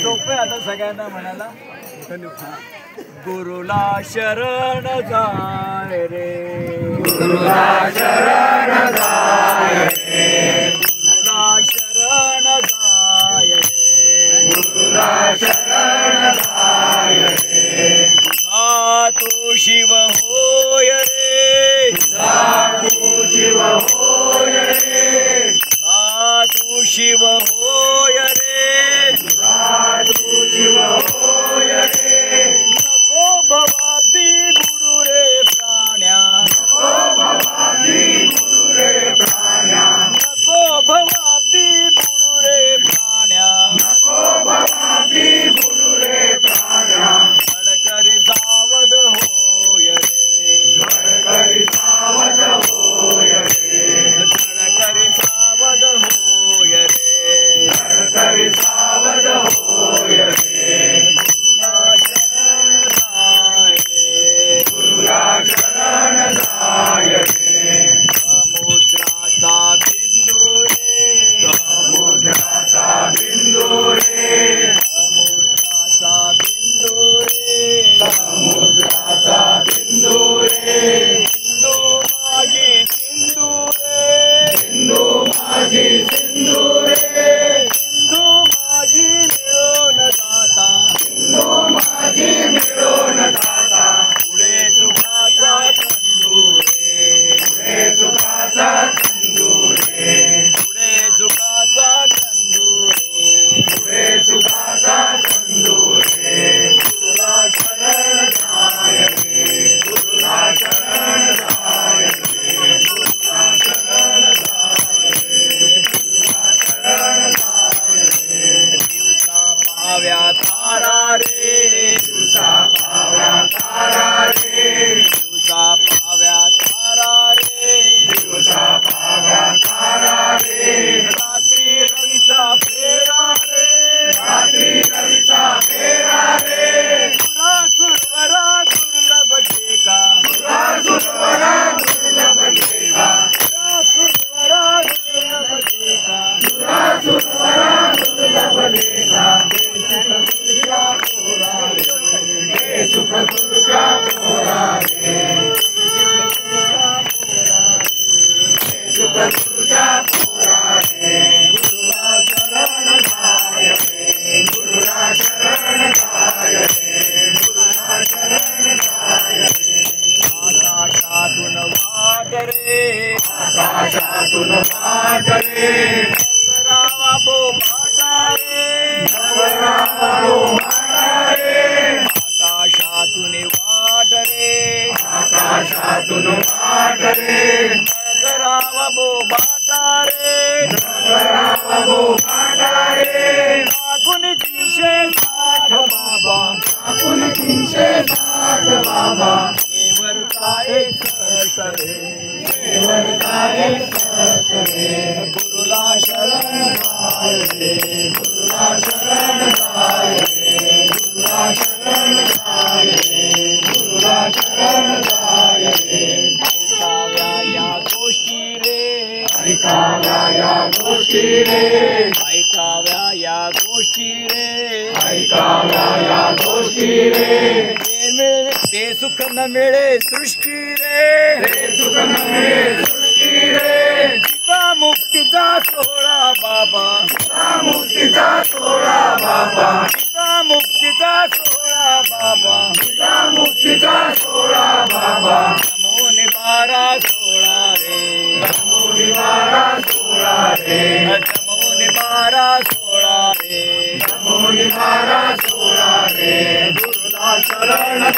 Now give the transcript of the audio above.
सोपे आता सगळ्यांना म्हणाला गुरुला शरण जाय रे, गुरुला शरण जाय रे, गुरुला शरण जाय रे, गुरुला शरण जाय रे, तुझा तू शिव होय रे, तुझा तू शिव होय रे, तुझा तू शिव होय रे, तुझा तू शिव होय रे, नको भवाब्दी बुडू रे प्राण्या, नको भवाब्दी बुडू रे प्राण्या, नको भवाब्दी बुडू रे प्राण्या, नको भवाब्दी बुडू रे प्राण्या, गडकरी सावध होय रे, गडकरी सावध होय रे, गडकरी सावध होय रे, गडकरी सावध होय रे, गुरुला शरण जाय रे, गुरुला शरण जाय रे, समुद्राचा बिंदू रे, समुद्राचा बिंदू रे, समुद्राचा बिंदू रे, समुद्राचा बिंदू रे, सिंधू माझी सिंधू रे, सिंधू माझी सिंधू रे, सिंधू माझी मिळून जाता, सिंधू माझी मिळून जाता, पुढे सुखाचा कंदू रे, पुढे सुखाचा कंदू रे, पुढे सुखाचा कंदू रे, पुढे सुखाचा कंदू रे, गुरुला शरण जाय रे, गुरुला शरण जाय रे, गुरुला शरण जाय रे, गुरुला शरण जाय रे, दिवसा पाव्या तारा रे, दिवसा पाव्या तारा रे, दिवसा पाव्या तारा रे, दिवसा पाव्या तारा रे, रात्री रवीचा फेरा रे, रात्री रवीचा फेरा रे, सुरा सुरवरा दुर्लभ टेका, तुला सुरवरा दुर्लभ देवा, सुरा सुरवरा दुर्लभ टेका, तुला सुरवरा दुर्लभ देवा, हे सुख तुझ्या पोरा रे, हे सुख तुझ्या पोरा रे, गुरुला शरण जाय रे, गुरुला शरण जाय रे, गुरुला शरण जाय रे, आकाशातून वाट रे, आकाशातून वाट रे, करावा बोभाटा रे, नवरावो माता रे, आकाशातून वाट रे, आकाशातून वाट रे, करावा बोभाटा रे, नवरावो माता रे, टाकून 360 बाबा, आपण 360 बाबा, केवरचा एक कष्ट रे, केवळचा एक सत रे, गुरुला शरण जाय रे, गुरुला शरण जाय रे, गुरुला शरण जाय रे, गुरुला शरण जाय रे, ऐकाव्या या गोष्टी रे, ऐकाव्या या गोष्टी रे, ऐकाव्या या गोष्टी रे, ऐकाव्या या गोष्टी रे, ते सुख न मिळे सृष्टी रे, ते सुख न मिळे सृष्टी रे, पिता मुक्तीचा सोहळा बाबा, पिता मुक्तीचा सोहळा बाबा, पिता मुक्तीचा सोहळा बाबा, पिता मुक्तीचा सोहळा बाबा, नमो निवारा सोहळा रे, नमो निवारा सोहळा रे, नमो निवारा सोहळा रे, नमो निवारा सोहळा रे, गुरुला शरण